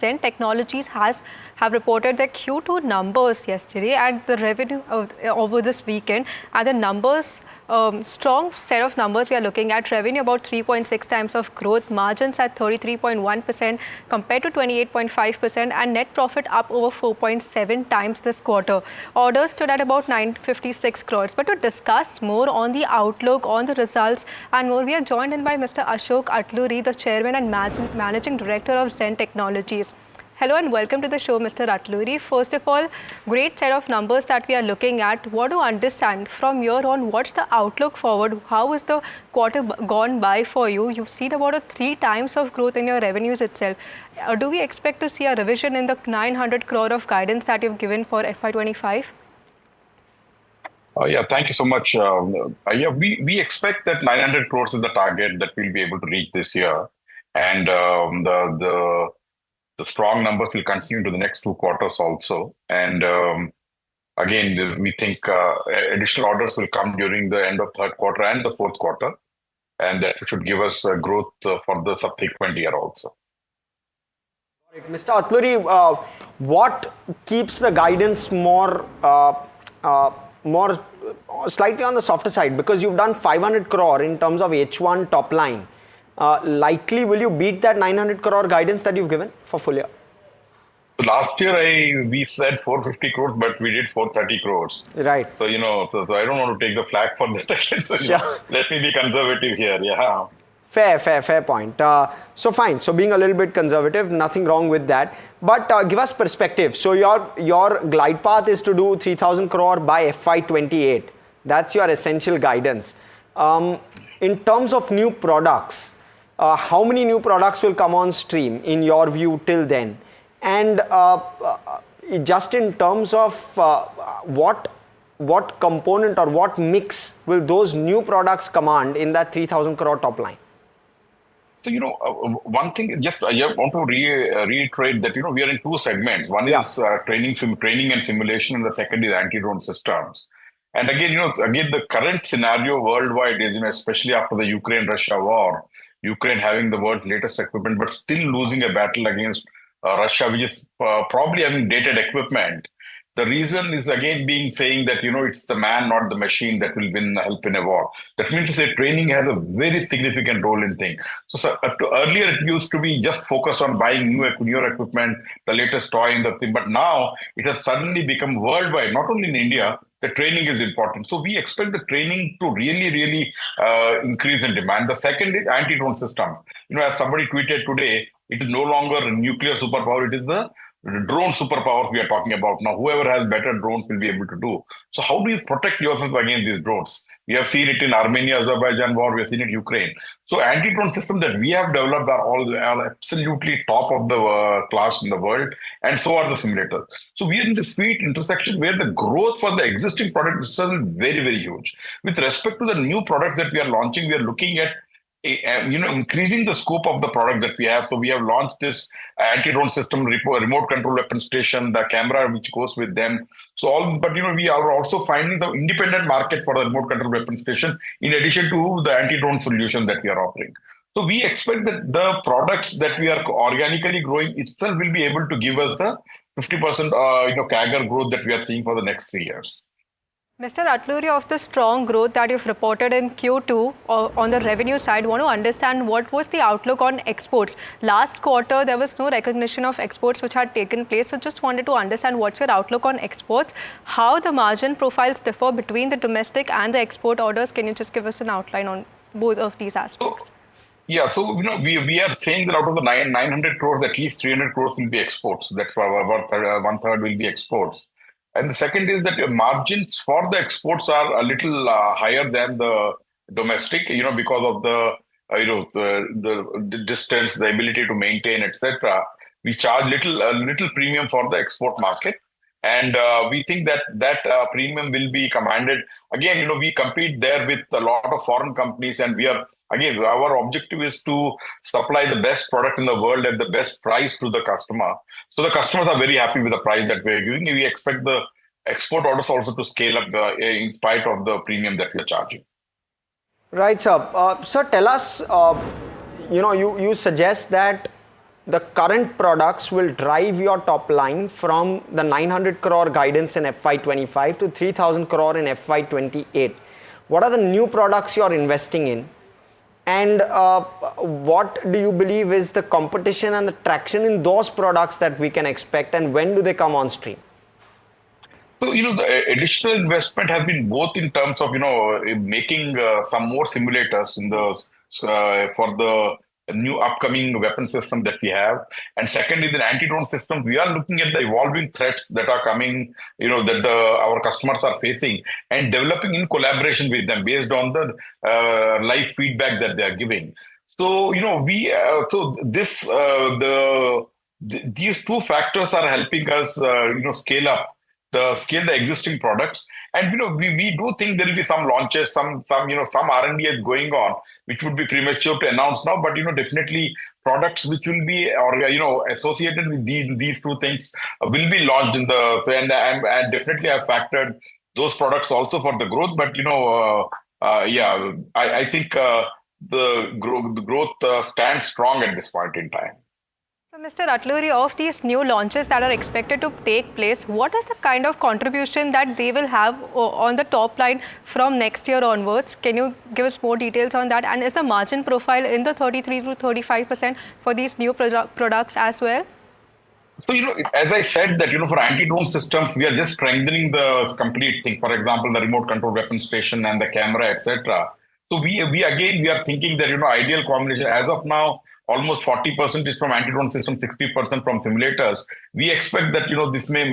Zen Technologies have reported their Q2 numbers yesterday and the revenue over this weekend. And the numbers, strong set of numbers we are looking at. Revenue about 3.6 times of growth, margins at 33.1% compared to 28.5%, and net profit up over 4.7 times this quarter. Orders stood at about 956 crores. But to discuss more on the outlook, on the results and more, we are joined in by Mr. Ashok Atluri, the Chairman and Managing Director of Zen Technologies. Hello and welcome to the show, Mr. Atluri. First of all, great set of numbers that we are looking at. What to understand from here on, what's the outlook forward? How is the quarter gone by for you? You've seen about a 3 times of growth in your revenues itself. Do we expect to see a revision in the 900 crore of guidance that you've given for FY25? Yeah, thank you so much. Yeah, we expect that 900 crores is the target that we'll be able to reach this year. And the strong numbers will continue to the next 2 quarters also. And again, we think additional orders will come during the end of third quarter and the fourth quarter. And that should give us growth for the subsequent year also. Mr. Atluri, what keeps the guidance more slightly on the softer side? Because you've done 500 crore in terms of H1 top line. Likely, will you beat that 900 crore guidance that you've given for full year? Last year, we said 450 crores, but we did 430 crores. Right. So, so I don't want to take the flak for that. So, let me be conservative here. Yeah. Fair point. So fine. So being a little bit conservative, nothing wrong with that. But give us perspective. So your glide path is to do 3,000 crore by FY28. That's your essential guidance. In terms of new products, how many new products will come on stream in your view till then? And just in terms of what component or what mix will those new products command in that 3,000 crore top line? So, one thing, just I want to reiterate that, we are in 2 segments. One is training and simulation, and the second is anti-drone systems. And again, the current scenario worldwide is, especially after the Ukraine-Russia war, Ukraine having the world's latest equipment, but still losing a battle against Russia, which is probably having dated equipment. The reason is again saying that, it's the man, not the machine that will help in a war. That means to say training has a very significant role in things. So earlier it used to be just focus on buying newer equipment, the latest toy and the thing. But now it has suddenly become worldwide, not only in India, the training is important. So we expect the training to really increase in demand. The second is anti-drone system. As somebody tweeted today, it is no longer a nuclear superpower, it is the drone superpower we are talking about. Now, whoever has better drones will be able to do. So how do you protect yourself against these drones? We have seen it in Armenia-Azerbaijan war, we have seen it in Ukraine. So anti-drone systems that we have developed are absolutely top of the class in the world, and so are the simulators. So we are in this sweet intersection where the growth for the existing product is very huge. With respect to the new products that we are launching, we are looking at increasing the scope of the product that we have. So we have launched this anti-drone system, remote control weapon station, the camera which goes with them. But we are also finding the independent market for the remote control weapon station in addition to the anti-drone solution that we are offering. So we expect that the products that we are organically growing itself will be able to give us the 50% CAGR growth that we are seeing for the next 3 years. Mr. Atluri, of the strong growth that you've reported in Q2 on the revenue side, want to understand what was the outlook on exports. Last quarter, there was no recognition of exports which had taken place. So just wanted to understand what's your outlook on exports, how the margin profiles differ between the domestic and the export orders. Can you just give us an outline on both of these aspects? So we are saying that out of the 900 crores, at least 300 crores will be exports. That's why about 1/3 will be exports. And the second is that margins for the exports are a little higher than the domestic, because of the distance, the ability to maintain, etc. We charge a little premium for the export market. And we think that premium will be commanded. Again, we compete there with a lot of foreign companies, and again, our objective is to supply the best product in the world at the best price to the customer. So the customers are very happy with the price that we're giving. We expect the export orders also to scale up in spite of the premium that we are charging. Right, sir. Sir, tell us, you suggest that the current products will drive your top line from the 900 crore guidance in FY25 to 3000 crore in FY28? What are the new products you're investing in? And what do you believe is the competition and the traction in those products that we can expect, and when do they come on stream? So, the additional investment has been both in terms of, making some more simulators in for the new upcoming weapon system that we have. And second is the anti-drone system. We are looking at the evolving threats that are coming, that our customers are facing, and developing in collaboration with them based on the live feedback that they are giving. So, these two factors are helping us, scale the existing products. And we do think there will be some launches, some R&D is going on, which would be premature to announce now, but definitely products which will be associated with these two things will be launched in and definitely I've factored those products also for the growth. But I think the growth stands strong at this point in time. So, Mr. Atluri, of these new launches that are expected to take place, what is the kind of contribution that they will have on the top line from next year onwards? Can you give us more details on that? And is the margin profile in the 33 to 35% for these new products as well? So, as I said that, for anti-drone systems, we are just strengthening the complete thing. For example, the remote control weapon station and the camera, etc. So we are thinking that, ideal combination as of now, almost 40% is from anti-drone system, 60% from simulators. We expect that this may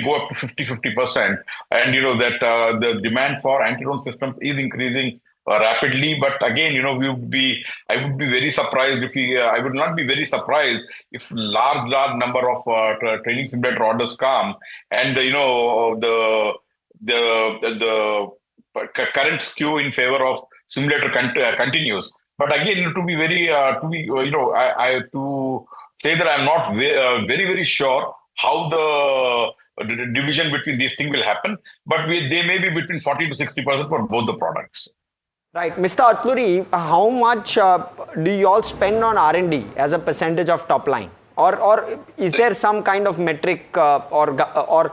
go up to 50%, and that the demand for anti-drone systems is increasing rapidly. But again, I would be very surprised if I would not be very surprised if large number of training simulator orders come, and the current skew in favor of simulator continues. But again, to say that I'm not very sure how the division between these things will happen, but they may be between 40 to 60% for both the products. Right, Mr. Atluri, how much do you all spend on R&D as a percentage of top line, or is there some kind of metric or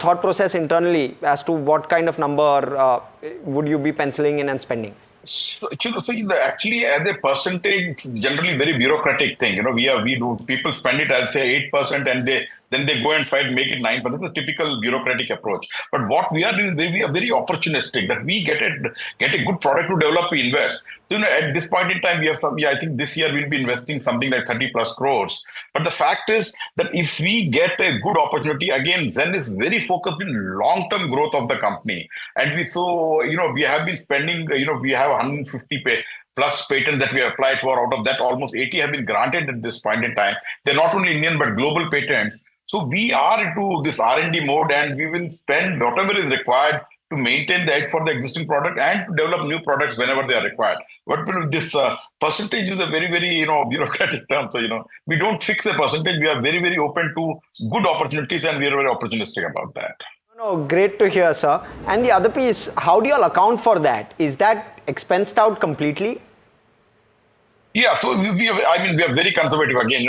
thought process internally as to what kind of number would you be penciling in and spending? So actually, as a percentage, it's generally very bureaucratic thing. We do people spend it as say 8%, and then they go and try to make it 9%. It's a typical bureaucratic approach. But what we are doing is we are very opportunistic, that we get a good product to develop, we invest. So, at this point in time, we have I think this year we'll be investing something like 30 plus crores. But the fact is that if we get a good opportunity, again, Zen is very focused in long-term growth of the company. And we have been spending, we have 150 plus patents that we have applied for. Out of that, almost 80 have been granted at this point in time. They're not only Indian, but global patents. So we are into this R&D mode, and we will spend whatever is required to maintain the edge for the existing product and to develop new products whenever they are required. But this percentage is a very, very bureaucratic term. So we don't fix a percentage. We are very, very open to good opportunities, and we are very opportunistic about that. No, great to hear, sir. And the other piece, how do you all account for that? Is that expensed out completely? Yeah, so we are very conservative. Again,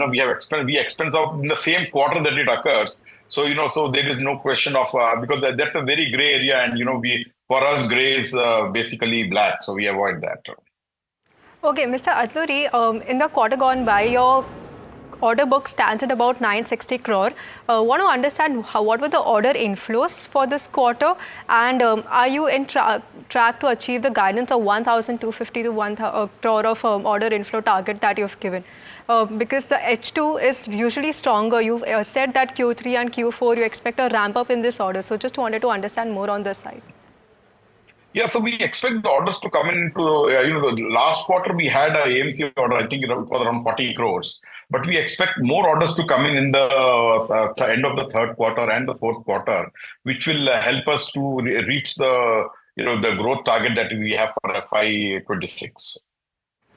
we expense out in the same quarter that it occurs. So so there is no question of because that's a very gray area, and for us gray is basically black, so we avoid that. Okay, Mr. Atluri, in the quarter gone by, your order book stands at about 960 crore. Want to understand what were the order inflows for this quarter, and are you in track to achieve the guidance of 1,250 to 1,000 crore of order inflow target that you've given? Because the H2 is usually stronger. You've said that Q3 and Q4 you expect a ramp up in this order. So just wanted to understand more on this side. Yeah, so we expect the orders to come into, the last quarter we had a AMC order, I think it was around 40 crores. But we expect more orders to come in the end of the third quarter and the fourth quarter, which will help us to reach the growth target that we have for FY26.